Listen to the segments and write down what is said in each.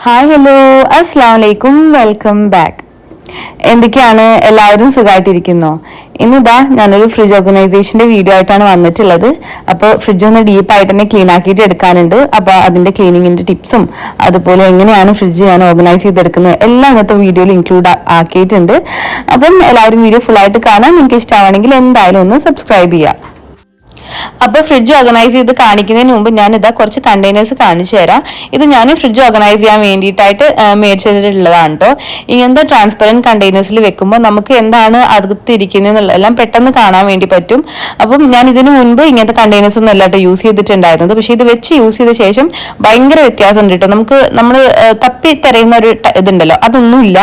Hi hello അസ്സാം വലൈക്കും welcome back. എന്തൊക്കെയാണ് എല്ലാവരും സുഖമായിട്ടിരിക്കുന്നോ? ഇന്നിതാ ഞാനൊരു ഫ്രിഡ്ജ് ഓർഗനൈസേഷന്റെ വീഡിയോ ആയിട്ടാണ് വന്നിട്ടുള്ളത്. അപ്പോൾ ഫ്രിഡ്ജ് ഒന്ന് ഡീപ്പായിട്ട് തന്നെ ക്ലീൻ ആക്കിയിട്ട് എടുക്കാനുണ്ട്. അപ്പോൾ അതിന്റെ ക്ലീനിങ്ങിന്റെ ടിപ്സും അതുപോലെ എങ്ങനെയാണ് ഫ്രിഡ്ജ് ഞാൻ ഓർഗനൈസ് ചെയ്തെടുക്കുന്നത് എല്ലാം ഇന്നത്തെ വീഡിയോയിൽ ഇൻക്ലൂഡ് ആക്കിയിട്ടുണ്ട്. അപ്പം എല്ലാവരും വീഡിയോ ഫുൾ ആയിട്ട് കാണാൻ നിങ്ങൾക്ക് ഇഷ്ടമാണെങ്കിൽ എന്തായാലും ഒന്ന് സബ്സ്ക്രൈബ് ചെയ്യാം. അപ്പോൾ ഫ്രിഡ്ജ് ഓർഗനൈസ് ചെയ്ത് കാണിക്കുന്നതിന് മുമ്പ് ഞാൻ ഇതാ കുറച്ച് കണ്ടെയ്നേഴ്സ് കാണിച്ചു തരാം. ഇത് ഞാൻ ഫ്രിഡ്ജ് ഓർഗനൈസ് ചെയ്യാൻ വേണ്ടിയിട്ടായിട്ട് മേടിച്ചിട്ടുള്ളതാണ് കേട്ടോ. ഇങ്ങനത്തെ ട്രാൻസ്പെറൻറ്റ് കണ്ടെയ്നേഴ്സിൽ വെക്കുമ്പോൾ നമുക്ക് എന്താണ് അകത്തിരിക്കുന്നതെന്നുള്ളതെല്ലാം പെട്ടെന്ന് കാണാൻ വേണ്ടി പറ്റും. അപ്പം ഞാൻ ഇതിനു മുൻപ് ഇങ്ങനത്തെ കണ്ടെയ്നേഴ്സ് ഒന്നും അല്ലാട്ടോ യൂസ് ചെയ്തിട്ടുണ്ടായിരുന്നത്. പക്ഷെ ഇത് വെച്ച് യൂസ് ചെയ്ത ശേഷം ഭയങ്കര വ്യത്യാസമുണ്ട് കേട്ടോ. നമ്മൾ തപ്പി തിരയുന്ന ഒരു ഇതുണ്ടല്ലോ, അതൊന്നുമില്ല.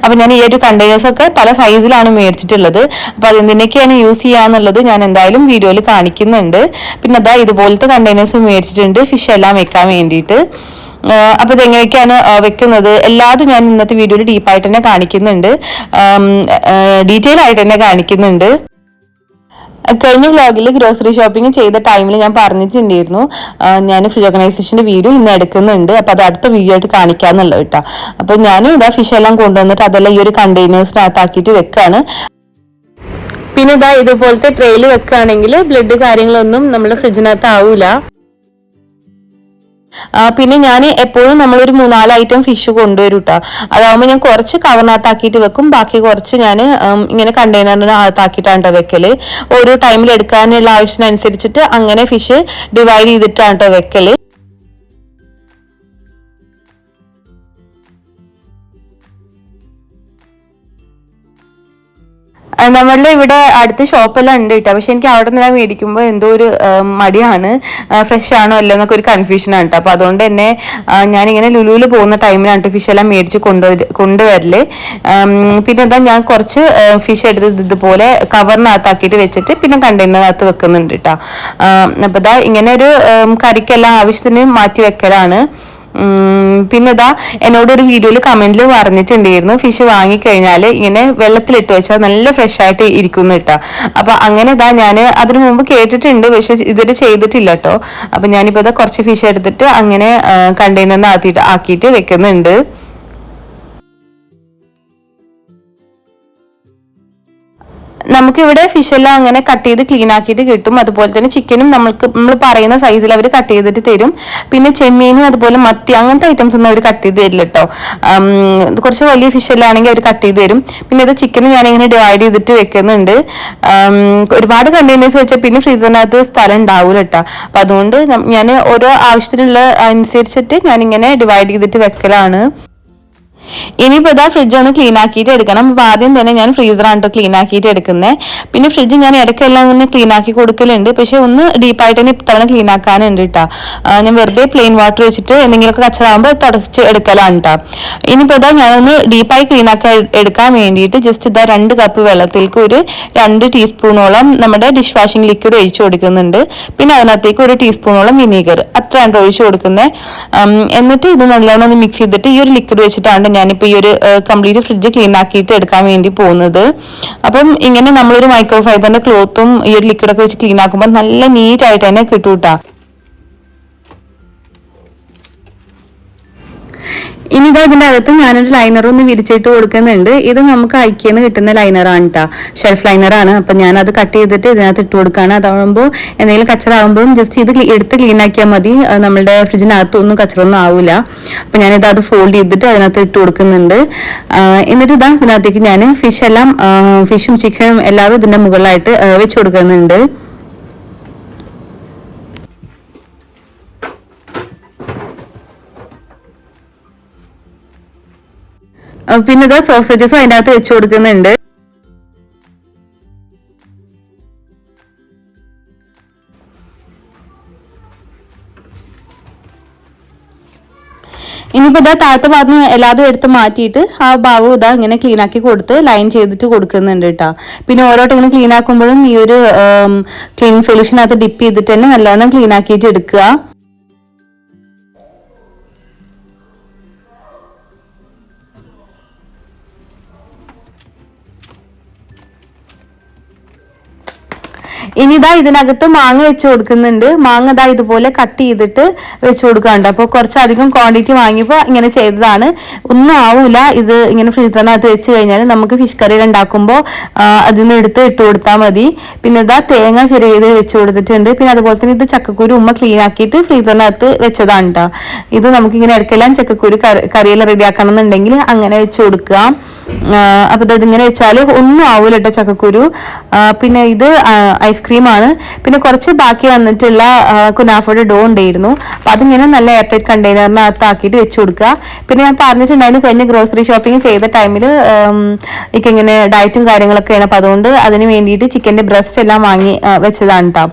അപ്പം ഞാൻ ഈ ഒരു കണ്ടെയ്നേഴ്സ് ഒക്കെ പല സൈസിലാണ് മേടിച്ചിട്ടുള്ളത്. അപ്പം അതെന്തിനൊക്കെയാണ് യൂസ് ചെയ്യാന്നുള്ളത് ഞാൻ എന്തായാലും വീഡിയോയിൽ കാണിക്കുന്നുണ്ട്. പിന്നെ അതാ ഇതുപോലത്തെ കണ്ടെയ്നേഴ്സ് മേടിച്ചിട്ടുണ്ട് ഫിഷ് എല്ലാം വെക്കാൻ വേണ്ടിയിട്ട്. അപ്പൊ ഇതെങ്ങനെയൊക്കെയാണ് വെക്കുന്നത് എല്ലാതും ഞാൻ ഇന്നത്തെ വീഡിയോയിൽ ഡീപ്പായിട്ട് തന്നെ കാണിക്കുന്നുണ്ട്, ഡീറ്റെയിൽ ആയിട്ട് തന്നെ കാണിക്കുന്നുണ്ട്. കഴിഞ്ഞ വ്ലോഗിൽ ഗ്രോസറി ഷോപ്പിംഗ് ചെയ്ത ടൈമിൽ ഞാൻ പറഞ്ഞിട്ടുണ്ടായിരുന്നു ഞാൻ ഫ്രിഡ്ജ് ഓർഗനൈസേഷന്റെ വീഡിയോ ഇന്ന് എടുക്കുന്നുണ്ട്. അപ്പൊ അത് അടുത്ത വീഡിയോ ആയിട്ട് കാണിക്കാന്നുള്ളത് കേട്ടോ. അപ്പൊ ഞാൻ ഇതാ ഫിഷ് എല്ലാം കൊണ്ടുവന്നിട്ട് അതെല്ലാം ഈ ഒരു കണ്ടെയ്നേഴ്സിനകത്താക്കിയിട്ട് വെക്കാണ്. പിന്നെ ഇതാ ഇതുപോലത്തെ ട്രെയിൽ വെക്കുകയാണെങ്കിൽ ബ്ലഡ് കാര്യങ്ങളൊന്നും നമ്മുടെ ഫ്രിഡ്ജിനകത്ത് ആവൂല. പിന്നെ ഞാൻ എപ്പോഴും നമ്മളൊരു 3-4 ഐറ്റം ഫിഷ് കൊണ്ടുവരും കേട്ടോ. അതാവുമ്പോൾ ഞാൻ കുറച്ച് കവറിനകത്താക്കിയിട്ട് വെക്കും, ബാക്കി കുറച്ച് ഞാൻ ഇങ്ങനെ കണ്ടെയ്നറിനകത്താക്കിയിട്ടാണ് കേട്ടോ വെക്കല്. ഓരോ ടൈമിൽ എടുക്കാനുള്ള ആവശ്യത്തിനനുസരിച്ചിട്ട് അങ്ങനെ ഫിഷ് ഡിവൈഡ് ചെയ്തിട്ടാണ് കേട്ടോ വെക്കല്. നമ്മളുടെ ഇവിടെ അടുത്ത ഷോപ്പെല്ലാം ഉണ്ട് കേട്ടോ. പക്ഷെ എനിക്ക് അവിടെ നിന്ന് മേടിക്കുമ്പോൾ എന്തോ ഒരു മടിയാണ്, ഫ്രഷ് ആണോ അല്ലോ എന്നൊക്കെ ഒരു കൺഫ്യൂഷനാണ് കേട്ടോ. അപ്പോൾ അതുകൊണ്ട് തന്നെ ഞാനിങ്ങനെ ലുലുവിൽ പോകുന്ന ടൈമിലാണ് ഫിഷ് എല്ലാം മേടിച്ച് കൊണ്ടുവരല്. പിന്നെ എന്താ ഞാൻ കുറച്ച് ഫിഷ് എടുത്ത് ഇതുപോലെ കവറിനകത്താക്കിയിട്ട് വെച്ചിട്ട് പിന്നെ കണ്ടെയ്നറിനകത്ത് വെക്കുന്നുണ്ട് കേട്ടോ. അപ്പോൾ ഇതാ ഇങ്ങനെ ഒരു കറിക്കെല്ലാം ആവശ്യത്തിന് മാറ്റി വെക്കലാണ്. പിന്നെ ഇതാ എന്നോടൊരു വീഡിയോയിൽ കമന്റിൽ പറഞ്ഞിട്ടുണ്ടായിരുന്നു ഫിഷ് വാങ്ങിക്കഴിഞ്ഞാൽ ഇങ്ങനെ വെള്ളത്തിലിട്ട് വെച്ചാൽ നല്ല ഫ്രഷ് ആയിട്ട് ഇരിക്കുന്നു കേട്ടോ. അപ്പൊ അങ്ങനെ ഇതാ ഞാൻ അതിനു മുമ്പ് കേട്ടിട്ടുണ്ട്, പക്ഷെ ഇതുവരെ ചെയ്തിട്ടില്ല കേട്ടോ. അപ്പൊ ഞാനിപ്പോ ഇതാ കുറച്ച് ഫിഷ് എടുത്തിട്ട് അങ്ങനെ കണ്ടെയ്നറിനകത്തിട്ട് ആക്കിയിട്ട് വെക്കുന്നുണ്ട്. നമുക്കിവിടെ ഫിഷ് എല്ലാം അങ്ങനെ കട്ട് ചെയ്ത് ക്ലീൻ ആക്കിയിട്ട് കിട്ടും. അതുപോലെ തന്നെ ചിക്കനും നമ്മൾ പറയുന്ന സൈസിൽ അവർ കട്ട് ചെയ്തിട്ട് തരും. പിന്നെ ചെമ്മീൻ അതുപോലെ മത്തി അങ്ങനത്തെ ഐറ്റംസ് ഒന്നും അവർ കട്ട് ചെയ്ത് തരില്ല കേട്ടോ. കുറച്ച് വലിയ ഫിഷ് എല്ലാം ആണെങ്കിൽ അവർ കട്ട് ചെയ്ത് തരും. പിന്നെ ഇത് ചിക്കൻ ഞാനിങ്ങനെ ഡിവൈഡ് ചെയ്തിട്ട് വെക്കുന്നുണ്ട്. ഒരുപാട് കണ്ടെയ്നേഴ്സ് വെച്ചാൽ പിന്നെ ഫ്രീസറിനകത്ത് സ്ഥലം ഉണ്ടാവൂല കേട്ടോ. അപ്പൊ അതുകൊണ്ട് ഞാൻ ഓരോ ആവശ്യത്തിനുള്ള അനുസരിച്ചിട്ട് ഞാനിങ്ങനെ ഡിവൈഡ് ചെയ്തിട്ട് വെക്കലാണ്. ഇനിയിപ്പോൾ ഇതാ ഫ്രിഡ്ജ് ഒന്ന് ക്ലീൻ ആക്കിയിട്ട് എടുക്കണം. അപ്പോൾ ആദ്യം തന്നെ ഞാൻ ഫ്രീസറാണ് കേട്ടോ ക്ലീൻ ആക്കിയിട്ട് എടുക്കുന്നത്. പിന്നെ ഫ്രിഡ്ജ് ഞാൻ ഇടയ്ക്കെല്ലാം ഒന്ന് ക്ലീൻ ആക്കി കൊടുക്കലുണ്ട്, പക്ഷെ ഒന്ന് ഡീപ്പായിട്ട് തന്നെ ഇത്തവണ ക്ലീൻ ആക്കാനുണ്ട് കേട്ടോ. ഞാൻ വെറുതെ പ്ലെയിൻ വാട്ടർ വെച്ചിട്ട് എന്തെങ്കിലുമൊക്കെ കച്ചറാകുമ്പോൾ തുടച്ച് എടുക്കലാണ് കേട്ടോ. ഇനിയിപ്പോൾ ഇതാ ഞാനൊന്ന് ഡീപ്പായി ക്ലീൻ ആക്കി എടുക്കാൻ വേണ്ടിയിട്ട് ജസ്റ്റ് ഇതാ 2 കപ്പ് വെള്ളത്തിലേക്ക് ഒരു 2 ടീസ്പൂണോളം നമ്മുടെ ഡിഷ് വാഷിംഗ് ലിക്വിഡ് ഒഴിച്ചു കൊടുക്കുന്നുണ്ട്. പിന്നെ അതിനകത്തേക്ക് ഒരു ടീസ്പൂണോളം വിനീഗർ അത്രയാണ് ഒഴിച്ചു കൊടുക്കുന്നത്. എന്നിട്ട് ഇത് നല്ലോണം ഒന്ന് മിക്സ് ചെയ്തിട്ട് ഈ ഒരു ലിക്വിഡ് വെച്ചിട്ടാണ് ഞാനിപ്പോൾ ഈ ഒരു കംപ്ലീറ്റ് ഫ്രിഡ്ജ് ക്ലീൻ ആക്കിയിട്ട് എടുക്കാൻ വേണ്ടി പോകുന്നത്. അപ്പം ഇങ്ങനെ നമ്മളൊരു മൈക്രോ ഫൈബറിന്റെ ക്ലോത്തും ഈ ഒരു ലിക്വിഡൊക്കെ വെച്ച് ക്ലീൻ ആക്കുമ്പോൾ നല്ല നീറ്റ് ആയിട്ട് തന്നെ കിട്ടൂട്ടാ. ഇനി ഇതാ ഇതിൻ്റെ അകത്ത് ഞാനൊരു ലൈനർ ഒന്ന് വിരിച്ചിട്ട് കൊടുക്കുന്നുണ്ട്. ഇത് നമുക്ക് ഐക്യന്ന് കിട്ടുന്ന ലൈനറാണ് കേട്ടോ, ഷെൽഫ് ലൈനറാണ്. അപ്പം ഞാനത് കട്ട് ചെയ്തിട്ട് ഇതിനകത്ത് ഇട്ട് കൊടുക്കുകയാണ്. അതാകുമ്പോൾ എന്തെങ്കിലും കച്ചറാകുമ്പോഴും ജസ്റ്റ് ഇത് എടുത്ത് ക്ലീൻ ആക്കിയാൽ മതി, നമ്മുടെ ഫ്രിഡ്ജിനകത്തൊന്നും കച്ചറൊന്നും ആവില്ല. അപ്പം ഞാനിത് അത് ഫോൾഡ് ചെയ്തിട്ട് അതിനകത്ത് ഇട്ട് കൊടുക്കുന്നുണ്ട്. എന്നിട്ട് ഇതാ ഇതിനകത്തേക്ക് ഞാൻ ഫിഷും ചിക്കനും എല്ലാവരും ഇതിൻ്റെ മുകളിലായിട്ട് വെച്ച് കൊടുക്കുന്നുണ്ട്. പിന്നെ ഇതാ സോസേജസും അതിൻ്റെ അകത്ത് വെച്ച് കൊടുക്കുന്നുണ്ട്. ഇനിയിപ്പോൾ ഇതാ താഴത്തെ ഭാഗത്ത് എല്ലാതും എടുത്ത് മാറ്റിയിട്ട് ആ ഭാഗവും ഇതാ ഇങ്ങനെ ക്ലീൻ ആക്കി കൊടുത്ത് ലൈൻ ചെയ്തിട്ട് കൊടുക്കുന്നുണ്ട് കേട്ടോ. പിന്നെ ഓരോട്ട് ഇങ്ങനെ ക്ലീൻ ആക്കുമ്പോഴും ഈ ഒരു ക്ലീനിങ് സൊല്യൂഷനകത്ത് ഡിപ്പ് ചെയ്തിട്ട് തന്നെ നല്ലോണം ക്ലീൻ ആക്കിയിട്ട് എടുക്കുക. ഇനി ഇതാ ഇതിനകത്ത് മാങ്ങ വെച്ച് കൊടുക്കുന്നുണ്ട്. മാങ്ങ ഇതാ ഇതുപോലെ കട്ട് ചെയ്തിട്ട് വെച്ച് കൊടുക്കാറുണ്ട്. അപ്പോൾ കുറച്ചധികം ക്വാണ്ടിറ്റി വാങ്ങിയപ്പോൾ ഇങ്ങനെ ചെയ്തതാണ്. ഒന്നും ആവൂല ഇത് ഇങ്ങനെ ഫ്രീസറിനകത്ത് വെച്ച് കഴിഞ്ഞാൽ. നമുക്ക് ഫിഷ് കറി ഉണ്ടാക്കുമ്പോൾ അതിൽ നിന്ന് എടുത്ത് ഇട്ട് കൊടുത്താൽ മതി. പിന്നെ ഇതാ തേങ്ങ ചെറിയത് വെച്ച് കൊടുത്തിട്ടുണ്ട്. പിന്നെ അതുപോലെ തന്നെ ഇത് ചക്കക്കുരു ഉമ്മ ക്ലീൻ ആക്കിയിട്ട് ഫ്രീസറിനകത്ത് വെച്ചതാണ് കേട്ടോ. ഇത് നമുക്കിങ്ങനെ ഇടയ്ക്കെല്ലാം ചക്കക്കുരു കറിയെല്ലാം റെഡിയാക്കണം എന്നുണ്ടെങ്കിൽ അങ്ങനെ വെച്ച് കൊടുക്കുക. അപ്പൊ ഇതിങ്ങനെ വെച്ചാൽ ഒന്നും ആവൂല കേട്ടോ ചക്കക്കുരു. പിന്നെ ഇത് ഐസ്ക്രീമാണ്. പിന്നെ കുറച്ച് ബാക്കി വന്നിട്ടുള്ള കുനാഫയുടെ ഡോ ഉണ്ടായിരുന്നു. അപ്പൊ അതിങ്ങനെ നല്ല എയർടൈറ്റ് കണ്ടെയ്നറിനകത്ത് ആക്കിയിട്ട് വെച്ച് കൊടുക്കുക. പിന്നെ ഞാൻ പറഞ്ഞിട്ടുണ്ടായിരുന്നു കഴിഞ്ഞ ഗ്രോസറി ഷോപ്പിംഗ് ചെയ്ത ടൈമിൽ ഇങ്ങനെ ഡയറ്റും കാര്യങ്ങളൊക്കെയാണ്. അപ്പൊ അതുകൊണ്ട് അതിന് വേണ്ടിയിട്ട് ചിക്കന്റെ ബ്രസ്റ്റ് എല്ലാം വാങ്ങി വെച്ചതാണ് കേട്ടോ.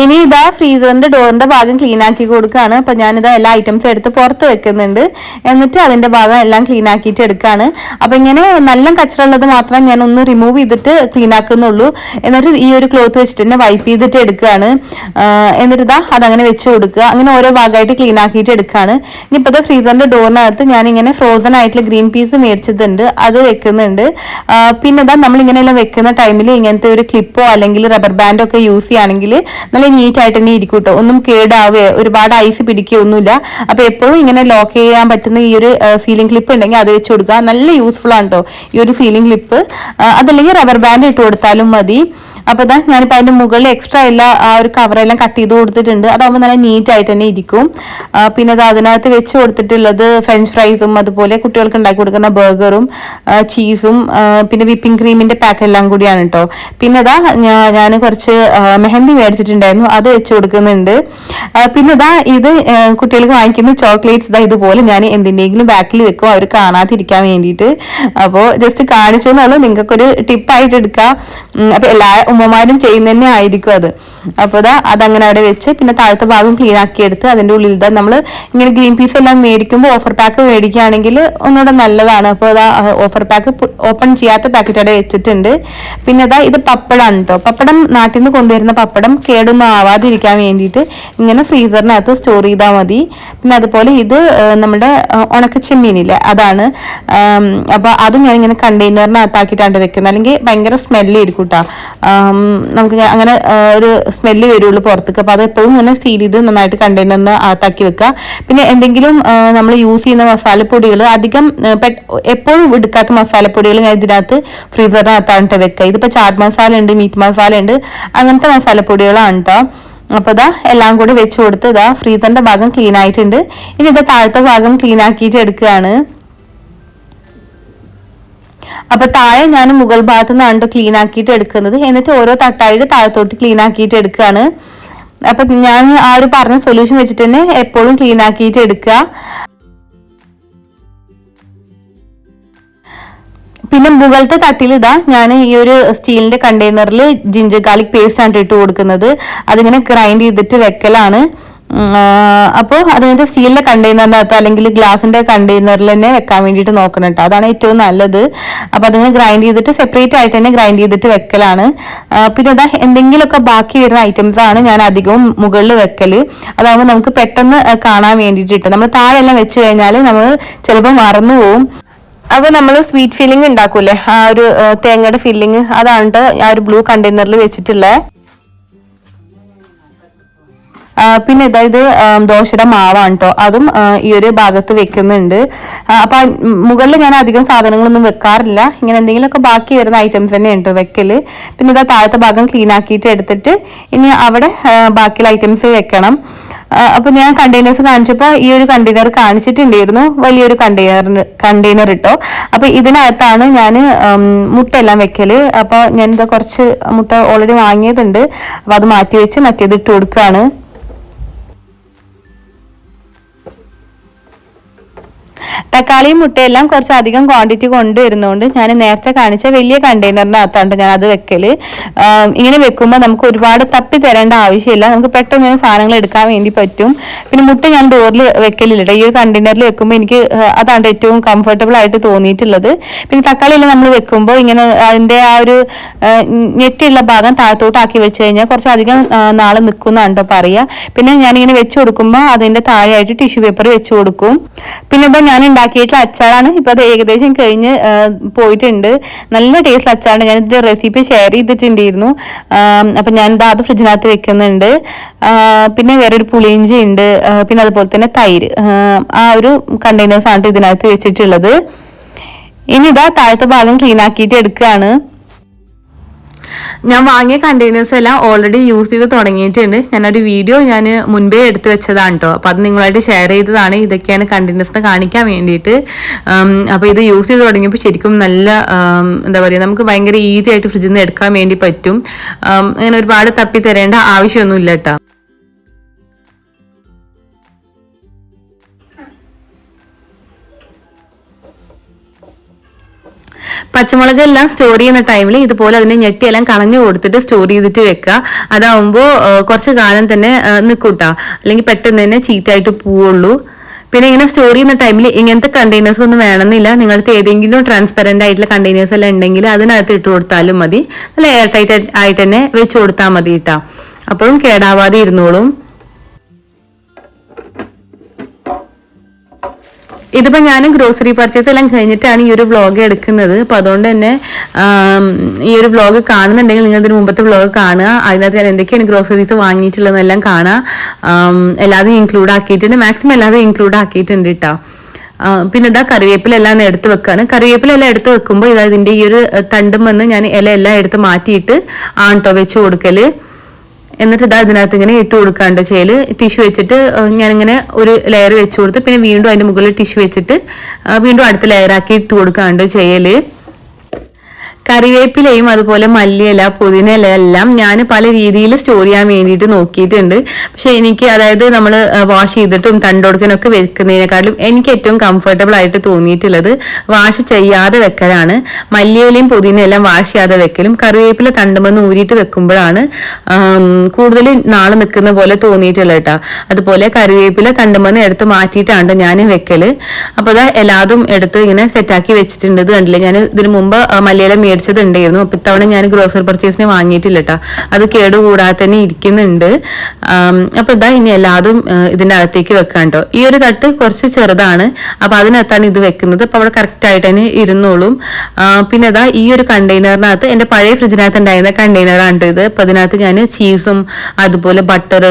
ഇനി ഇതാ ഫ്രീസറിന്റെ ഡോറിന്റെ ഭാഗം ക്ലീൻ ആക്കി കൊടുക്കുകയാണ്. അപ്പൊ ഞാനിതാ എല്ലാ ഐറ്റംസും എടുത്ത് പുറത്ത് വെക്കുന്നുണ്ട്. എന്നിട്ട് അതിന്റെ ഭാഗം എല്ലാം ക്ലീൻ ആക്കിയിട്ട് എടുക്കുകയാണ്. അപ്പൊ ഇങ്ങനെ നല്ല കച്ചറുള്ളത് മാത്രം ഞാൻ ഒന്ന് റിമൂവ് ചെയ്തിട്ട് ക്ലീൻ ആക്കുന്നുള്ളൂ. എന്നിട്ട് ഈ ഒരു ക്ലോത്ത് വെച്ചിട്ട് തന്നെ വൈപ്പ് ചെയ്തിട്ട് എടുക്കുകയാണ്. എന്നിട്ട് ഇതാ അതങ്ങനെ വെച്ച് കൊടുക്കുക. അങ്ങനെ ഓരോ ഭാഗമായിട്ട് ക്ലീൻ ആക്കിയിട്ട് എടുക്കുകയാണ്. ഇനിയിപ്പോൾ ഫ്രീസറിന്റെ ഡോറിനകത്ത് ഞാൻ ഇങ്ങനെ ഫ്രോസൺ ആയിട്ടുള്ള ഗ്രീൻ പീസ് മേടിച്ചിട്ടുണ്ട്, അത് വെക്കുന്നുണ്ട്. പിന്നെ ഇതാ നമ്മളിങ്ങനെയെല്ലാം വെക്കുന്ന ടൈമിൽ ഇങ്ങനത്തെ ഒരു ക്ലിപ്പോ അല്ലെങ്കിൽ റബ്ബർ ബാൻഡോ ഒക്കെ യൂസ് ചെയ്യുകയാണെങ്കിൽ നല്ല നീറ്റ് ആയിട്ട് തന്നെ ഇരിക്കും കേട്ടോ. ഒന്നും കേടാവേ ഒരുപാട് ഐസ് പിടിക്കുകയൊന്നുമില്ല. അപ്പൊ എപ്പോഴും ഇങ്ങനെ ലോക്ക് ചെയ്യാൻ പറ്റുന്ന ഈ ഒരു സീലിംഗ് ക്ലിപ്പ് ഉണ്ടെങ്കിൽ അത് വെച്ച് കൊടുക്കുക. നല്ല യൂസ്ഫുൾ ആണ് കേട്ടോ ഈ ഒരു സീലിംഗ് ക്ലിപ്പ്. അതല്ലെങ്കിൽ റബ്ബർ ബാൻഡ് ഇട്ട് കൊടുത്താലും മതി. അപ്പൊ ഇതാ ഞാനിപ്പോൾ അതിന്റെ മുകളിൽ എക്സ്ട്രാ എല്ലാ ആ ഒരു കവറെല്ലാം കട്ട് ചെയ്ത് കൊടുത്തിട്ടുണ്ട്. അതാകുമ്പോൾ നല്ല നീറ്റ് ആയിട്ട് തന്നെ ഇരിക്കും. പിന്നെ അത് അതിനകത്ത് വെച്ച് കൊടുത്തിട്ടുള്ളത് ഫ്രഞ്ച് ഫ്രൈസും അതുപോലെ കുട്ടികൾക്ക് ഉണ്ടാക്കി കൊടുക്കുന്ന ബർഗറും ചീസും പിന്നെ വിപ്പിംഗ് ക്രീമിന്റെ പാക്ക് എല്ലാം കൂടിയാണ് കേട്ടോ. പിന്നെ ഇതാ ഞാൻ കുറച്ച് മെഹന്തി മേടിച്ചിട്ടുണ്ടായിരുന്നു, അത് വെച്ച് കൊടുക്കുന്നുണ്ട്. പിന്നെ ഇതാ ഇത് കുട്ടികൾക്ക് വാങ്ങിക്കുന്ന ചോക്ലേറ്റ്സ് ഇതാ ഇതുപോലെ ഞാൻ എന്തിൻ്റെങ്കിലും ബാക്കിൽ വെക്കും അവർ കാണാതിരിക്കാൻ വേണ്ടിയിട്ട്. അപ്പോൾ ജസ്റ്റ് കാണിച്ചെന്നുള്ളൂ, നിങ്ങൾക്കൊരു ടിപ്പായിട്ട് എടുക്കാം. അപ്പൊ എല്ലാ ഉമ്മമാരും ചെയ്യുന്ന തന്നെ ആയിരിക്കും അത്. അപ്പൊ അതങ്ങനെ അവിടെ വെച്ച് പിന്നെ താഴത്തെ ഭാഗം ക്ലീൻ ആക്കി എടുത്ത് അതിന്റെ ഉള്ളിൽ നമ്മൾ ഇങ്ങനെ ഗ്രീൻ പീസ് എല്ലാം മേടിക്കുമ്പോൾ ഓഫർ പാക്ക് മേടിക്കുകയാണെങ്കിൽ ഒന്നുകൂടെ നല്ലതാണ്. അപ്പോൾ ഓഫർ പാക്ക് ഓപ്പൺ ചെയ്യാത്ത പാക്കറ്റ് അവിടെ വെച്ചിട്ടുണ്ട്. പിന്നെ ഇത് പപ്പടമാണ് കേട്ടോ. പപ്പടം നാട്ടിൽ നിന്ന് കൊണ്ടുവരുന്ന പപ്പടം കേടൊന്നും ആവാതിരിക്കാൻ വേണ്ടിയിട്ട് ഇങ്ങനെ ഫ്രീസറിനകത്ത് സ്റ്റോർ ചെയ്താൽ മതി. പിന്നെ അതുപോലെ ഇത് നമ്മുടെ ഉണക്കച്ചെമ്മീനില്ലേ അതാണ്. അപ്പൊ അതും ഞാൻ ഇങ്ങനെ കണ്ടെയ്നറിനകത്താക്കിയിട്ടാണ് വെക്കുന്നത്, അല്ലെങ്കിൽ ഭയങ്കര സ്മെല്ല് ആയിരിക്കും കേട്ടോ. നമുക്ക് അങ്ങനെ ഒരു സ്മെല്ല് വരുള്ളൂ പുറത്തേക്ക്. അപ്പൊ അത് എപ്പോഴും ഇങ്ങനെ സീൽ ചെയ്ത് നന്നായിട്ട് കണ്ടെയ്നറിന് അകത്താക്കി വെക്കുക. പിന്നെ എന്തെങ്കിലും നമ്മൾ യൂസ് ചെയ്യുന്ന മസാലപ്പൊടികൾ അധികം എപ്പോഴും എടുക്കാത്ത മസാലപ്പൊടികൾ ഞാൻ ഇതിനകത്ത് ഫ്രീസറിനകത്താണ് വെക്കുക. ഇതിപ്പോ ചാറ്റ് മസാല ഉണ്ട്, മീറ്റ് മസാല ഉണ്ട്, അങ്ങനത്തെ മസാലപ്പൊടികളാണ് കേട്ടോ. അപ്പൊ എല്ലാം കൂടി വെച്ച് കൊടുത്ത് ഫ്രീസറിന്റെ ഭാഗം ക്ലീൻ ആയിട്ടുണ്ട്. ഇനി താഴത്തെ ഭാഗം ക്ലീൻ ആക്കിയിട്ട് എടുക്കുകയാണ്. അപ്പൊ താഴെ ഞാൻ മുകൾ ഭാഗത്ത് നിന്നാണ് ക്ലീൻ ആക്കിയിട്ട് എടുക്കുന്നത്. എന്നിട്ട് ഓരോ തട്ടായിട്ട് താഴത്തോട്ട് ക്ലീൻ ആക്കിയിട്ട് എടുക്കുകയാണ്. അപ്പൊ ഞാൻ ആ ഒരു പറഞ്ഞ സൊല്യൂഷൻ വെച്ചിട്ട് തന്നെ എപ്പോഴും ക്ലീൻ ആക്കിയിട്ട് എടുക്കുക. പിന്നെ മുകളിലത്തെ തട്ടിൽ ഞാൻ ഈ ഒരു സ്റ്റീലിന്റെ കണ്ടെയ്നറിൽ ജിഞ്ചർ ഗാർലിക് പേസ്റ്റ് ആണ് ഇട്ട് കൊടുക്കുന്നത്. അതിങ്ങനെ ഗ്രൈൻഡ് ചെയ്തിട്ട് വെക്കലാണ്. അപ്പോൾ അതിനകത്ത് സ്റ്റീലിന്റെ കണ്ടെയ്നറിനകത്ത് അല്ലെങ്കിൽ ഗ്ലാസിന്റെ കണ്ടെയ്നറിൽ തന്നെ വെക്കാൻ വേണ്ടിയിട്ട് നോക്കണം കേട്ടോ, അതാണ് ഏറ്റവും നല്ലത്. അപ്പൊ അതിങ്ങനെ ഗ്രൈൻഡ് ചെയ്തിട്ട് സെപ്പറേറ്റ് ആയിട്ട് തന്നെ ഗ്രൈൻഡ് ചെയ്തിട്ട് വെക്കലാണ്. പിന്നെ എന്തെങ്കിലുമൊക്കെ ബാക്കി വരുന്ന ഐറ്റംസ് ആണ് ഞാൻ അധികവും മുകളിൽ വെക്കല്. അതാകുമ്പോൾ നമുക്ക് പെട്ടെന്ന് കാണാൻ വേണ്ടിയിട്ട്. നമ്മൾ താഴെ എല്ലാം വെച്ച് കഴിഞ്ഞാൽ നമ്മൾ ചിലപ്പോൾ മറന്നു പോവും. അപ്പൊ നമ്മൾ സ്വീറ്റ് ഫില്ലിങ് ഉണ്ടാക്കൂലേ, ആ ഒരു തേങ്ങയുടെ ഫില്ലിങ്, അതാണ് ആ ഒരു ബ്ലൂ കണ്ടെയ്നറിൽ വെച്ചിട്ടുള്ളത്. പിന്നെ ഇത് ദോശയുടെ മാവാണ് കേട്ടോ, അതും ഈ ഒരു ഭാഗത്ത് വെക്കുന്നുണ്ട്. അപ്പൊ മുകളിൽ ഞാൻ അധികം സാധനങ്ങളൊന്നും വെക്കാറില്ല, ഇങ്ങനെ എന്തെങ്കിലുമൊക്കെ ബാക്കി വരുന്ന ഐറ്റംസ് തന്നെ ഉണ്ട് വെക്കല്. പിന്നെ താഴത്തെ ഭാഗം ക്ലീൻ ആക്കിയിട്ട് എടുത്തിട്ട് ഇനി അവിടെ ബാക്കിയുള്ള ഐറ്റംസ് വെക്കണം. അപ്പൊ ഞാൻ കണ്ടെയ്നേഴ്സ് കാണിച്ചപ്പോൾ ഈ ഒരു കണ്ടെയ്നർ കാണിച്ചിട്ടുണ്ടായിരുന്നു, വലിയൊരു കണ്ടെയ്നർ ഇട്ടോ. അപ്പൊ ഇതിനകത്താണ് ഞാൻ മുട്ട എല്ലാം വെക്കല്. അപ്പൊ ഞാൻ കുറച്ച് മുട്ട ഓൾറെഡി വാങ്ങിയതുണ്ട്, അപ്പൊ അത് മാറ്റി വെച്ച് മറ്റേത് ഇട്ട് കൊടുക്കുകയാണ്. തക്കാളിയും മുട്ടയെല്ലാം കുറച്ച് അധികം ക്വാണ്ടിറ്റി കൊണ്ടുവരുന്നതുകൊണ്ട് ഞാൻ നേരത്തെ കാണിച്ച വലിയ കണ്ടെയ്നറിനകത്താണ് ഞാൻ അത് വെക്കല്. ഇങ്ങനെ വെക്കുമ്പോൾ നമുക്ക് ഒരുപാട് തപ്പി തരേണ്ട ആവശ്യമില്ല, നമുക്ക് പെട്ടെന്ന് സാധനങ്ങൾ എടുക്കാൻ വേണ്ടി പറ്റും. പിന്നെ മുട്ട ഞാൻ ഡോറിൽ വെക്കലില്ല, ഈ ഒരു കണ്ടെയ്നറിൽ വെക്കുമ്പോൾ എനിക്ക് അതാണ് ഏറ്റവും കംഫർട്ടബിൾ ആയിട്ട് തോന്നിയിട്ടുള്ളത്. പിന്നെ തക്കാളി എല്ലാം നമ്മൾ വെക്കുമ്പോൾ ഇങ്ങനെ അതിന്റെ ആ ഒരു ഞെട്ടിയുള്ള ഭാഗം താഴത്തോട്ടാക്കി വെച്ച് കഴിഞ്ഞാൽ കുറച്ചധികം നാളെ നിൽക്കുന്നതാണ് കേട്ടോ പറയുക. പിന്നെ ഞാനിങ്ങനെ വെച്ച് കൊടുക്കുമ്പോൾ അതിന്റെ താഴെയായിട്ട് ടിഷ്യൂ പേപ്പർ വെച്ച് കൊടുക്കും. പിന്നെ ഞാൻ ഉണ്ടാക്കിയിട്ടുള്ള അച്ചാറാണ്. ഇപ്പൊ അത് ഏകദേശം കഴിഞ്ഞ് പോയിട്ടുണ്ട്. നല്ല ടേസ്റ്റ് അച്ചാറാണ്. ഞാൻ ഇതിന്റെ റെസിപ്പി ഷെയർ ചെയ്തിട്ടുണ്ടായിരുന്നു. അപ്പൊ ഞാൻ അത് ഫ്രിഡ്ജിനകത്ത് വെക്കുന്നുണ്ട്. പിന്നെ വേറൊരു പുളിയിഞ്ചി ഉണ്ട്. പിന്നെ അതുപോലെ തന്നെ തൈര്, ആ ഒരു കണ്ടെയ്നേഴ്സ് ആണ് ഇതിനകത്ത് വെച്ചിട്ടുള്ളത്. ഇനി താഴത്തെ ഭാഗം ക്ലീൻ ആക്കിയിട്ട് എടുക്കുകയാണ്. ഞാൻ വാങ്ങിയ കണ്ടെയ്നേഴ്സ് എല്ലാം ഓൾറെഡി യൂസ് ചെയ്ത് തുടങ്ങിയിട്ടുണ്ട്. ഞാനൊരു വീഡിയോ ഞാൻ മുൻപേ എടുത്തു വെച്ചതാണ് കേട്ടോ. അപ്പൊ അത് നിങ്ങളായിട്ട് ഷെയർ ചെയ്തതാണ്. ഇതൊക്കെയാണ് കണ്ടെയ്നേഴ്സിന് കാണിക്കാൻ വേണ്ടിയിട്ട്. അപ്പൊ ഇത് യൂസ് ചെയ്ത് തുടങ്ങിയപ്പോൾ ശരിക്കും നല്ല എന്താ പറയുക, നമുക്ക് ഭയങ്കര ഈസി ആയിട്ട് ഫ്രിഡ്ജിൽ നിന്ന് എടുക്കാൻ വേണ്ടി പറ്റും. അങ്ങനെ ഒരുപാട് തപ്പി തരേണ്ട ആവശ്യമൊന്നും ഇല്ല കേട്ടോ. പച്ചമുളക് എല്ലാം സ്റ്റോർ ചെയ്യുന്ന ടൈമിൽ ഇതുപോലെ അതിനെ ഞെട്ടിയെല്ലാം കളഞ്ഞു കൊടുത്തിട്ട് സ്റ്റോർ ചെയ്തിട്ട് വെക്കുക. അതാവുമ്പോൾ കുറച്ച് കാലം തന്നെ നിൽക്കൂട്ടാ, അല്ലെങ്കിൽ പെട്ടെന്ന് തന്നെ ചീത്തയായിട്ട് പോവുള്ളൂ. പിന്നെ ഇങ്ങനെ സ്റ്റോർ ചെയ്യുന്ന ടൈമിൽ ഇങ്ങനത്തെ കണ്ടെയ്നേഴ്സ് ഒന്നും വേണമെന്നില്ല. നിങ്ങൾക്ക് ഏതെങ്കിലും ട്രാൻസ്പെറന്റ് ആയിട്ടുള്ള കണ്ടെയ്നേഴ്സ് എല്ലാം ഉണ്ടെങ്കിൽ അതിനകത്ത് ഇട്ട് കൊടുത്താലും മതി. നല്ല എയർ ടൈറ്റ് ആയിട്ട് തന്നെ വെച്ച് കൊടുത്താൽ മതി കേട്ടോ. അപ്പോഴും കേടാവാതെ ഇരുന്നോളും. ഇതിപ്പോ ഞാൻ ഗ്രോസറി പർച്ചേസ് എല്ലാം കഴിഞ്ഞിട്ടാണ് ഈ ഒരു വ്ളോഗ് എടുക്കുന്നത്. അപ്പൊ അതുകൊണ്ട് തന്നെ ഈ ഒരു വ്ളോഗ് കാണുന്നുണ്ടെങ്കിൽ നിങ്ങൾ ഇതിന് മുമ്പത്തെ വ്ളോഗ് കാണുക. അതിനകത്ത് ഞാൻ എന്തൊക്കെയാണ് ഗ്രോസറീസ് വാങ്ങിയിട്ടുള്ളതെന്നെല്ലാം കാണുക. എല്ലാതും ഇൻക്ലൂഡ് ആക്കിയിട്ടുണ്ട്, മാക്സിമം എല്ലാതും ഇൻക്ലൂഡ് ആക്കിയിട്ടുണ്ട് കേട്ടോ. പിന്നെ കറിവേപ്പിലെല്ലാം എടുത്ത് വെക്കാണ്. കറിവേപ്പിലെല്ലാം എടുത്ത് വെക്കുമ്പോൾ ഇതിന്റെ ഈ ഒരു തണ്ടും വന്ന് ഞാൻ ഇല എല്ലാം എടുത്ത് മാറ്റിയിട്ട് ആൺട്ടോ വെച്ച് കൊടുക്കല്. എന്നിട്ട് ഇതിനകത്ത് ഇങ്ങനെ ഇട്ട് കൊടുക്കാണ്ട് ചെയ്യല്. ടിഷ്യൂ വെച്ചിട്ട് ഞാനിങ്ങനെ ഒരു ലെയർ വെച്ച് കൊടുത്ത് പിന്നെ വീണ്ടും അതിന്റെ മുകളിൽ ടിഷ്യൂ വെച്ചിട്ട് വീണ്ടും അടുത്ത ലെയറാക്കി ഇട്ട് കൊടുക്കാണ്ട് ചെയ്യല്. കറിവേപ്പിലയും അതുപോലെ മല്ലിയില, പുതിനയില എല്ലാം ഞാൻ പല രീതിയിൽ സ്റ്റോർ ചെയ്യാൻ വേണ്ടിയിട്ട് നോക്കിയിട്ടുണ്ട്. പക്ഷെ എനിക്ക്, അതായത് നമ്മൾ വാഷ് ചെയ്തിട്ടും തണ്ടൊടുക്കനൊക്കെ വെക്കുന്നതിനെക്കാളും എനിക്ക് ഏറ്റവും കംഫർട്ടബിൾ ആയിട്ട് തോന്നിയിട്ടുള്ളത് വാഷ് ചെയ്യാതെ വെക്കലാണ്. മല്ലിയിലയും പുതിനയിലും വാഷ് ചെയ്യാതെ വെക്കലും കറിവേപ്പില തണ്ടുമെന്ന് ഊരിയിട്ട് വെക്കുമ്പോഴാണ് കൂടുതൽ നാളെ നിൽക്കുന്ന പോലെ തോന്നിയിട്ടുള്ളത് കേട്ടോ. അതുപോലെ കറിവേപ്പില തണ്ടുമെന്ന് എടുത്ത് മാറ്റിയിട്ടാണ് ഞാൻ വെക്കല്. അപ്പൊ എല്ലാതും എടുത്ത് ഇങ്ങനെ സെറ്റാക്കി വെച്ചിട്ടുണ്ട്. ഇത് കണ്ടില്ലേ, ഞാൻ ഇതിനു മുമ്പ് മല്ലിയില മേടിച്ചതുണ്ടായിരുന്നു. അപ്പൊ ഇത്തവണ ഞാൻ ഗ്രോസറി പർച്ചേസിന് വാങ്ങിയിട്ടില്ല കേട്ടോ. അത് കേടുകൂടാതെ തന്നെ ഇരിക്കുന്നുണ്ട്. അപ്പൊ ഇനി എല്ലാതും ഇതിന്റെ അകത്തേക്ക് വെക്കാം കേട്ടോ. ഈ ഒരു തട്ട് കുറച്ച് ചെറുതാണ്, അപ്പൊ അതിനകത്താണ് ഇത് വെക്കുന്നത്. അപ്പൊ അവിടെ കറക്റ്റ് ആയിട്ട് തന്നെ ഇരുന്നോളും. പിന്നെ ഈ ഒരു കണ്ടെയ്നറിനകത്ത് എന്റെ പഴയ ഫ്രിഡ്ജിനകത്ത് ഉണ്ടായിരുന്ന കണ്ടെയ്നറാണ് കേട്ടോ ഇത്. അപ്പൊ അതിനകത്ത് ഞാൻ ചീസും അതുപോലെ ബട്ടർ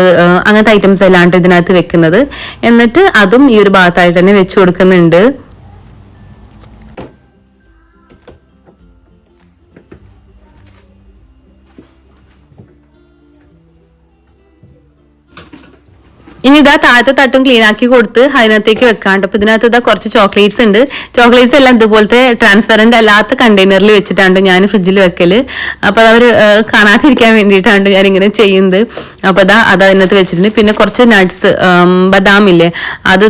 അങ്ങനത്തെ ഐറ്റംസ് എല്ലാം ഇതിനകത്ത് വെക്കുന്നത്. എന്നിട്ട് അതും ഈ ഒരു ഭാഗത്തായിട്ട് തന്നെ വെച്ച് കൊടുക്കുന്നുണ്ട്. ഇനി താഴത്തെ തട്ടും ക്ലീൻ ആക്കി കൊടുത്ത് അതിനകത്തേക്ക് വെക്കാണ്ട്. അപ്പൊ ഇതിനകത്ത് കുറച്ച് ചോക്ലേറ്റ്സ് ഉണ്ട്. ചോക്ലേറ്റ്സ് എല്ലാം ഇതുപോലത്തെ ട്രാൻസ്പെറന്റ് അല്ലാത്ത കണ്ടെയ്നറിൽ വെച്ചിട്ടാണ് ഞാൻ ഫ്രിഡ്ജിൽ വെക്കല്. അപ്പൊ അവർ കാണാതിരിക്കാൻ വേണ്ടിയിട്ടാണ് ഞാൻ ഇങ്ങനെ ചെയ്യുന്നത്. അപ്പൊ അത് അതിനകത്ത് വെച്ചിട്ടുണ്ട്. പിന്നെ കുറച്ച് നട്ട്സ്, ബദാം ഇല്ലേ, അത്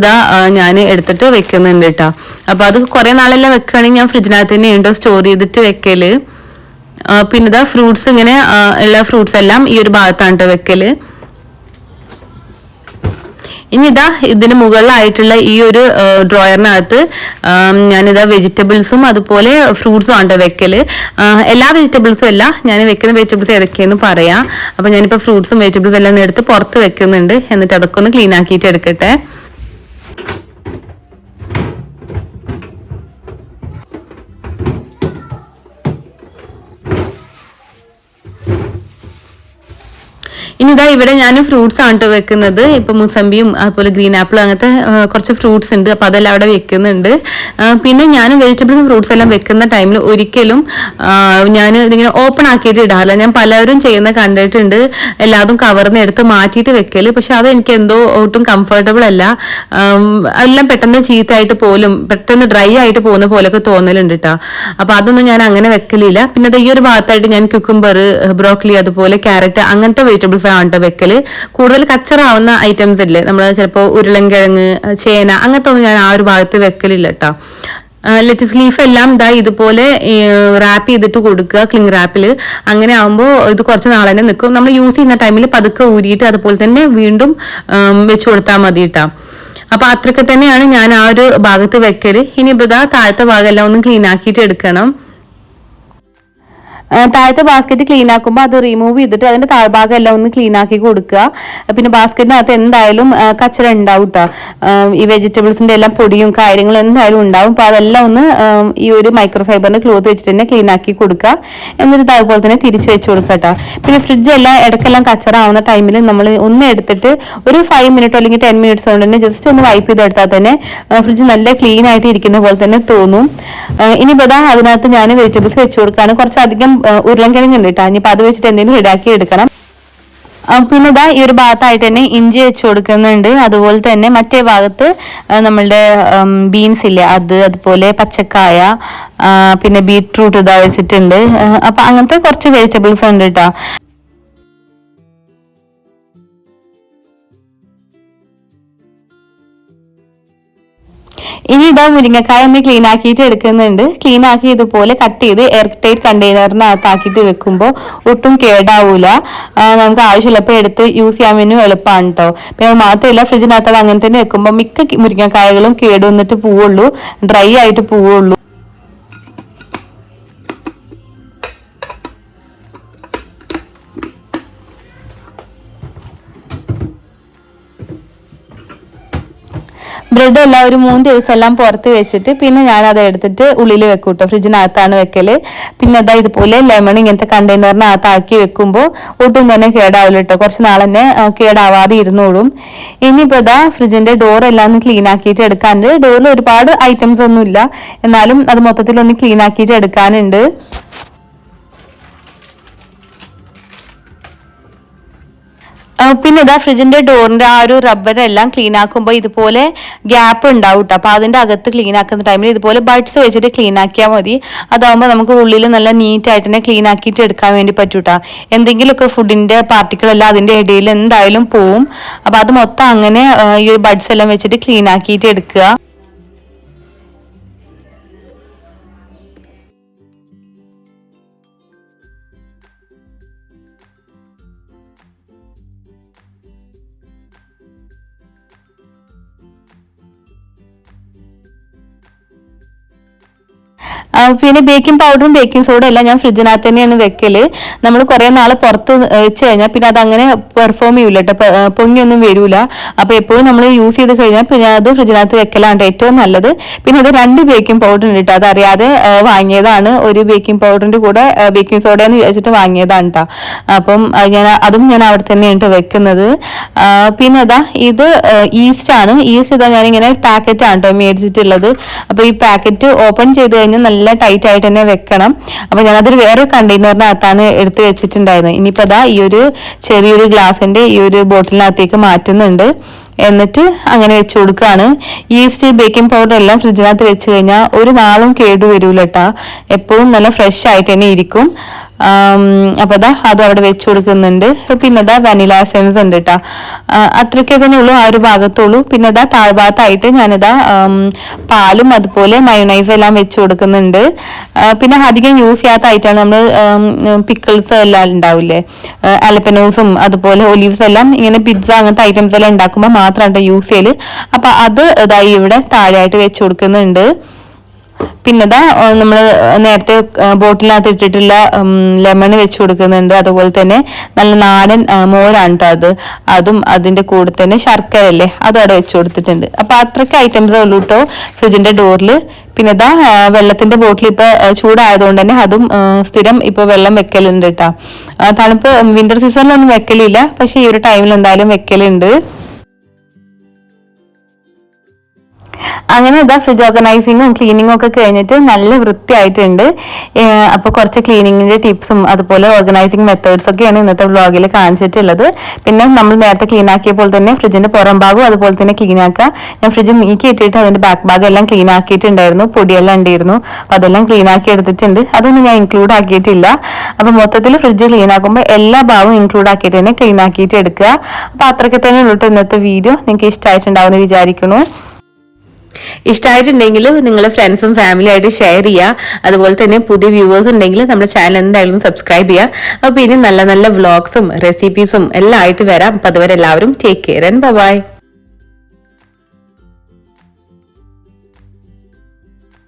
ഞാൻ എടുത്തിട്ട് വെക്കുന്നുണ്ട് കേട്ടോ. അപ്പൊ അത് കുറെ നാളെല്ലാം വെക്കുകയാണെങ്കിൽ ഞാൻ ഫ്രിഡ്ജിനകത്ത് തന്നെ ഉണ്ടോ സ്റ്റോർ ചെയ്തിട്ട് വെക്കല്. പിന്നെ ഫ്രൂട്ട്സ്, ഇങ്ങനെ ഉള്ള ഫ്രൂട്ട്സ് എല്ലാം ഈ ഒരു ഭാഗത്താണ് വെക്കല്. ഇനി ഇതിന് മുകളിലായിട്ടുള്ള ഈ ഒരു ഡ്രോയറിനകത്ത് ഞാനിതാ വെജിറ്റബിൾസും അതുപോലെ ഫ്രൂട്ട്സും ആണ് വെക്കല്. എല്ലാ വെജിറ്റബിൾസും അല്ല, ഞാൻ വെക്കുന്ന വെജിറ്റബിൾസ് ഏതൊക്കെയെന്ന് പറയാം. അപ്പൊ ഞാനിപ്പോ ഫ്രൂട്ട്സും വെജിറ്റബിൾസും എല്ലാം എടുത്ത് പുറത്ത് വെക്കുന്നുണ്ട്. എന്നിട്ട് അതൊക്കെ ഒന്ന് ക്ലീൻ ആക്കിയിട്ട് എടുക്കട്ടെ. ഇനി ഇവിടെ ഞാൻ ഫ്രൂട്ട്സ് ആണ് വെക്കുന്നത്. ഇപ്പൊ മുസമ്പിയും അതുപോലെ ഗ്രീൻ ആപ്പിളും അങ്ങനത്തെ കുറച്ച് ഫ്രൂട്ട്സ് ഉണ്ട്. അപ്പൊ അതെല്ലാം അവിടെ വെക്കുന്നുണ്ട്. പിന്നെ ഞാൻ വെജിറ്റബിൾസും ഫ്രൂട്ട്സ് എല്ലാം വെക്കുന്ന ടൈമിൽ ഒരിക്കലും ഞാൻ ഇതിങ്ങനെ ഓപ്പൺ ആക്കിയിട്ട് ഇടാറില്ല. ഞാൻ പലരും ചെയ്യുന്ന കണ്ടിട്ടുണ്ട്, എല്ലാതും കവർന്ന് എടുത്ത് മാറ്റിയിട്ട് വെക്കല്. പക്ഷെ അത് എനിക്ക് എന്തോ ഒട്ടും കംഫർട്ടബിൾ അല്ല. എല്ലാം പെട്ടെന്ന് ചീത്തായിട്ട് പോലും പെട്ടെന്ന് ഡ്രൈ ആയിട്ട് പോകുന്ന പോലൊക്കെ തോന്നലുണ്ട് കേട്ടോ. അപ്പൊ അതൊന്നും ഞാൻ അങ്ങനെ വെക്കലില്ല. പിന്നെ ഈ ഒരു ഭാഗത്തായിട്ട് ഞാൻ കുക്കുംബർ, ബ്രോക്കലി അതുപോലെ ക്യാരറ്റ് അങ്ങനത്തെ വെജിറ്റബിൾസ് ആണ് വെക്കല്. കൂടുതൽ കച്ചറാവുന്ന ഐറ്റംസ് ഇല്ലേ, നമ്മൾ ചിലപ്പോൾ ഉരുളൻകിഴങ്ങ്, ചേന അങ്ങനത്തെ ഒന്നും ഞാൻ ആ ഒരു ഭാഗത്ത് വെക്കലില്ല കേട്ടോ. ലെറ്റസ് ലീഫ് എല്ലാം ഇതുപോലെ റാപ്പ് ചെയ്തിട്ട് കൊടുക്കുക, ക്ലിങ് റാപ്പിൽ. അങ്ങനെ ആകുമ്പോൾ ഇത് കുറച്ച് നാളെ തന്നെ നിൽക്കും. നമ്മൾ യൂസ് ചെയ്യുന്ന ടൈമിൽ പതുക്കെ ഊരിയിട്ട് അതുപോലെ തന്നെ വീണ്ടും വെച്ച് കൊടുത്താൽ മതി കേട്ടോ. അപ്പൊ അത്രയൊക്കെ തന്നെയാണ് ഞാൻ ആ ഒരു ഭാഗത്ത് വെക്കല്. ഇനി താഴത്തെ ഭാഗം എല്ലാം ഒന്ന് ക്ലീൻ ആക്കിയിട്ട് എടുക്കണം. താഴത്തെ ബാസ്ക്കറ്റ് ക്ലീൻ ആക്കുമ്പോൾ അത് റിമൂവ് ചെയ്തിട്ട് അതിന്റെ താഴ്ഭാഗം എല്ലാം ഒന്ന് ക്ലീൻ ആക്കി കൊടുക്കുക. പിന്നെ ബാസ്ക്കറ്റിനകത്ത് എന്തായാലും കച്ചറ ഉണ്ടാവും കേട്ടോ. ഈ വെജിറ്റബിൾസിന്റെ എല്ലാം പൊടിയും കാര്യങ്ങളും എന്തായാലും ഉണ്ടാവും. അപ്പൊ അതെല്ലാം ഒന്ന് ഈ ഒരു മൈക്രോ ഫൈബറിന്റെ ക്ലോത്ത് വെച്ചിട്ട് തന്നെ ക്ലീൻ ആക്കി കൊടുക്കുക. എന്നിട്ട് അതുപോലെ തന്നെ തിരിച്ചു വെച്ച് കൊടുക്കുക കേട്ടോ. പിന്നെ ഫ്രിഡ്ജ് എല്ലാം ഇടയ്ക്കെല്ലാം കച്ചറ ആവുന്ന ടൈമിൽ നമ്മൾ ഒന്ന് എടുത്തിട്ട് ഒരു 5 മിനിറ്റോ അല്ലെങ്കിൽ 10 മിനിറ്റ്സ് കൊണ്ട് തന്നെ ജസ്റ്റ് ഒന്ന് വൈപ്പ് ചെയ്തെടുത്താൽ തന്നെ ഫ്രിഡ്ജ് നല്ല ക്ലീൻ ആയിട്ട് ഇരിക്കുന്ന പോലെ തന്നെ തോന്നും. ഇനിയിപ്പോൾ അതിനകത്ത് ഞാൻ വെജിറ്റബിൾസ് വെച്ച് കൊടുക്കുകയാണ്. കുറച്ചധികം ഉരുളൻകിഴങ്ങ് ഉണ്ട് കേട്ടോ. ഇനിയിപ്പോൾ അത് വെച്ചിട്ട് എന്തെങ്കിലും റെഡിയാക്കി എടുക്കണം. പിന്നെ ഈ ഒരു ഭാഗത്തായിട്ട് തന്നെ ഇഞ്ചി വെച്ച് കൊടുക്കുന്നുണ്ട്. അതുപോലെ തന്നെ മറ്റേ ഭാഗത്ത് നമ്മളുടെ ബീൻസ് ഇല്ലേ അതുപോലെ പച്ചക്കായ, പിന്നെ ബീട്രൂട്ട് വെച്ചിട്ടുണ്ട്. അപ്പൊ അങ്ങനത്തെ കുറച്ച് വെജിറ്റബിൾസ് ഉണ്ട് കേട്ടോ. ഇനി മുരിങ്ങക്കായ ഒന്ന് ക്ലീൻ ആക്കിയിട്ട് എടുക്കുന്നുണ്ട്. ക്ലീൻ ആക്കി ഇതുപോലെ കട്ട് ചെയ്ത് എയർ ടൈറ്റ് കണ്ടെയ്നറിനകത്താക്കിയിട്ട് വെക്കുമ്പോൾ ഒട്ടും കേടാവൂല. നമുക്ക് ആവശ്യമുള്ളപ്പോൾ എടുത്ത് യൂസ് ചെയ്യാൻ വേണ്ടി എളുപ്പമാണ് കേട്ടോ. പിന്നെ മാത്രമല്ല ഫ്രിഡ്ജിനകത്ത് അങ്ങനെ തന്നെ വെക്കുമ്പോൾ മിക്ക മുരിങ്ങക്കായകളും കേടുവന്നിട്ട് പോവുള്ളൂ, ഡ്രൈ ആയിട്ട് പോവുള്ളൂ. ബ്രെഡ് എല്ലാം ഒരു 3 ദിവസം എല്ലാം പുറത്ത് വെച്ചിട്ട് പിന്നെ ഞാൻ അത് എടുത്തിട്ട് ഉള്ളിൽ വെക്കും കേട്ടോ. ഫ്രിഡ്ജിനകത്താണ് വെക്കല്. പിന്നെ ഇതുപോലെ ലെമൺ ഇങ്ങനത്തെ കണ്ടെയ്നറിനകത്താക്കി വെക്കുമ്പോൾ ഒട്ടും തന്നെ കേടാവില്ല കേട്ടോ. കുറച്ച് നാൾ തന്നെ കേടാവാതെ ഇരുന്നോളും. ഇനിയിപ്പോൾ ഫ്രിഡ്ജിന്റെ ഡോർ എല്ലാം ഒന്ന് ക്ലീൻ ആക്കിയിട്ട് എടുക്കാനുണ്ട്. ഡോറിൽ ഒരുപാട് ഐറ്റംസ് ഒന്നും ഇല്ല, എന്നാലും അത് മൊത്തത്തിൽ ഒന്ന് ക്ലീൻ ആക്കിയിട്ട് എടുക്കാനുണ്ട്. പിന്നെ ഫ്രിഡ്ജിന്റെ ഡോറിന്റെ ആ ഒരു റബ്ബർ എല്ലാം ക്ലീൻ ആക്കുമ്പോൾ ഇതുപോലെ ഗ്യാപ്പ് ഉണ്ടാവും കേട്ടോ. അപ്പൊ അതിന്റെ അകത്ത് ക്ലീൻ ആക്കുന്ന ടൈമിൽ ഇതുപോലെ ബഡ്സ് വെച്ചിട്ട് ക്ലീൻ ആക്കിയാൽ മതി. അതാവുമ്പോൾ നമുക്ക് ഉള്ളിൽ നല്ല നീറ്റ് ആയിട്ട് തന്നെ ക്ലീൻ ആക്കിയിട്ട് എടുക്കാൻ വേണ്ടി പറ്റൂട്ടാ. എന്തെങ്കിലുമൊക്കെ ഫുഡിന്റെ പാർട്ടിക്കിൾ എല്ലാം അതിന്റെ ഇടയിൽ എന്തായാലും പോവും. അപ്പൊ അത് മൊത്തം അങ്ങനെ ഈ ഒരു ബഡ്സ് എല്ലാം വെച്ചിട്ട് ക്ലീൻ ആക്കിയിട്ട് എടുക്കുക. പിന്നെ ബേക്കിംഗ് പൗഡറും ബേക്കിംഗ് സോഡയും എല്ലാം ഞാൻ ഫ്രിഡ്ജിനകത്ത് തന്നെയാണ് വെക്കല്. നമ്മൾ കുറെ നാൾ പുറത്ത് വെച്ച് കഴിഞ്ഞാൽ പിന്നെ അത് അങ്ങനെ പെർഫോം ചെയ്യൂല കേട്ടോ, പൊങ്ങിയൊന്നും വരൂല. അപ്പൊ എപ്പോഴും നമ്മൾ യൂസ് ചെയ്ത് കഴിഞ്ഞാൽ പിന്നെ അത് ഫ്രിഡ്ജിനകത്ത് വെക്കലാണ് ഏറ്റവും നല്ലത്. പിന്നെ അത് 2 ബേക്കിംഗ് പൗഡർ ഉണ്ട് കേട്ടോ. അതറിയാതെ വാങ്ങിയതാണ്. ഒരു ബേക്കിംഗ് പൗഡറിന്റെ കൂടെ ബേക്കിംഗ് സോഡ എന്ന് വിചാരിച്ചിട്ട് വാങ്ങിയതാണ് കേട്ടോ. അപ്പം അതും ഞാൻ അവിടെ തന്നെയാണ് വെക്കുന്നത്. പിന്നെ ഇത് ഈസ്റ്റ് ആണ്. ഈസ്റ്റ് ഞാനിങ്ങനെ പാക്കറ്റ് ആണ് കേട്ടോ മേടിച്ചിട്ടുള്ളത്. അപ്പൊ ഈ പാക്കറ്റ് ഓപ്പൺ ചെയ്ത് കഴിഞ്ഞാൽ നല്ല ടൈറ്റ് ആയിട്ട് തന്നെ വെക്കണം. അപ്പൊ ഞാനതൊരു വേറൊരു കണ്ടെയ്നറിനകത്താണ് എടുത്ത് വെച്ചിട്ടുണ്ടായിരുന്നത്. ഇനിയിപ്പോ ഈ ഒരു ചെറിയൊരു ഗ്ലാസിന്റെ ഈ ഒരു ബോട്ടിലിനകത്തേക്ക് മാറ്റുന്നുണ്ട്. എന്നിട്ട് അങ്ങനെ വെച്ച് കൊടുക്കുകയാണ്. ഈസ്റ്റ് ബേക്കിംഗ് പൗഡർ എല്ലാം ഫ്രിഡ്ജിനകത്ത് വെച്ച് കഴിഞ്ഞാൽ ഒരു നാളും കേടുവരൂല കേട്ടാ. എപ്പോഴും നല്ല ഫ്രഷ് ആയിട്ട് തന്നെ ഇരിക്കും. അപ്പൊ അത് അവിടെ വെച്ച് കൊടുക്കുന്നുണ്ട്. പിന്നെ വനില എസൻസ് ഉണ്ട് കേട്ടാ. അത്രയ്ക്കേ തന്നെ ഉള്ളൂ ആ ഒരു ഭാഗത്തുള്ളൂ. പിന്നെ താഴ്ഭാഗത്തായിട്ട് ഞാനിതാ പാലും അതുപോലെ മയോണൈസ് എല്ലാം വെച്ച് കൊടുക്കുന്നുണ്ട്. പിന്നെ അധികം യൂസ് ചെയ്യാത്ത ആയിട്ടാണ് നമ്മൾ പിക്കിൾസ് എല്ലാം ഉണ്ടാവില്ലേ, അലപ്പനോസും അതുപോലെ ഒലീവ്സ് എല്ലാം ഇങ്ങനെ പിസ്സ അങ്ങനത്തെ ഐറ്റംസ് എല്ലാം ഉണ്ടാക്കുമ്പോൾ മാത്രമാണ് യൂസ് ചെയ്യല്. അപ്പൊ അത് ഇവിടെ താഴെയായിട്ട് വെച്ച് കൊടുക്കുന്നുണ്ട്. പിന്നെ നമ്മൾ നേരത്തെ ബോട്ടിലിനകത്ത് ഇട്ടിട്ടുള്ള ലെമൺ വെച്ച് കൊടുക്കുന്നുണ്ട്. അതുപോലെ തന്നെ നല്ല നാടൻ മോരാണ് കേട്ടോ അതും അതിന്റെ കൂടെ തന്നെ ശർക്കര അല്ലേ അതും അവിടെ വെച്ച് കൊടുത്തിട്ടുണ്ട്. അപ്പൊ അത്രയ്ക്ക് ഐറ്റംസ് ഉള്ളൂ കേട്ടോ ഫ്രിഡ്ജിന്റെ ഡോറിൽ. പിന്നെ വെള്ളത്തിന്റെ ബോട്ടിൽ ഇപ്പൊ ചൂടായതുകൊണ്ട് തന്നെ അതും സ്ഥിരം ഇപ്പൊ വെള്ളം വെക്കലുണ്ട് കേട്ടോ. തണുപ്പ് വിന്റർ സീസണിലൊന്നും വെക്കലില്ല, പക്ഷെ ഈ ഒരു ടൈമിൽ എന്തായാലും വെക്കലുണ്ട്. അങ്ങനെ ഫ്രിഡ്ജ് ഓർഗനൈസിങ്ങും ക്ലീനിങ്ങും ഒക്കെ കഴിഞ്ഞിട്ട് നല്ല വൃത്തിയായിട്ടുണ്ട്. അപ്പൊ കുറച്ച് ക്ലീനിങ്ങിന്റെ ടിപ്സും അതുപോലെ ഓർഗനൈസിങ് മെത്തേഡ്സ് ഒക്കെയാണ് ഇന്നത്തെ വ്ളോഗിൽ കാണിച്ചിട്ടുള്ളത്. പിന്നെ നമ്മൾ നേരത്തെ ക്ലീൻ ആക്കിയപ്പോൾ തന്നെ ഫ്രിഡ്ജിന്റെ പുറം ഭാഗവും അതുപോലെ തന്നെ ക്ലീൻ ആക്കുക. ഞാൻ ഫ്രിഡ്ജ് നീക്കി ഇട്ടിട്ട് അതിന്റെ ബാക്ക് ഭാഗം എല്ലാം ക്ലീൻ ആക്കിയിട്ടുണ്ടായിരുന്നു. പൊടിയെല്ലാം ഉണ്ടായിരുന്നു. അപ്പൊ അതെല്ലാം ക്ലീൻ ആക്കി എടുത്തിട്ടുണ്ട്. അതൊന്നും ഞാൻ ഇൻക്ലൂഡ് ആക്കിയിട്ടില്ല. അപ്പൊ മൊത്തത്തിൽ ഫ്രിഡ്ജ് ക്ലീൻ ആക്കുമ്പോൾ എല്ലാ ഭാഗവും ഇൻക്ലൂഡ് ആക്കിയിട്ട് തന്നെ ക്ലീൻ ആക്കിയിട്ട് എടുക്കുക. അപ്പൊ അത്രയ്ക്ക് തന്നെ ഉള്ളൂ ഇന്നത്തെ വീഡിയോ. നിങ്ങൾക്ക് ഇഷ്ടമായിട്ടുണ്ടാവുമെന്ന് വിചാരിക്കുന്നു. ഇഷ്ടമായിട്ടുണ്ടെങ്കിൽ നിങ്ങളുടെ ഫ്രണ്ട്സും ഫാമിലി ആയിട്ട് ഷെയർ ചെയ്യുക. അതുപോലെ തന്നെ പുതിയ വ്യൂവേഴ്സ് ഉണ്ടെങ്കിൽ നമ്മുടെ ചാനൽ എന്തായാലും സബ്സ്ക്രൈബ് ചെയ്യുക. അപ്പോൾ ഇനി നല്ല നല്ല വ്ളോഗ്സും റെസിപ്പീസും എല്ലാം ആയിട്ട് വരാം. അപ്പോൾ അതുവരെ എല്ലാവരും ടേക്ക് കെയർ ആൻഡ് ബൈ.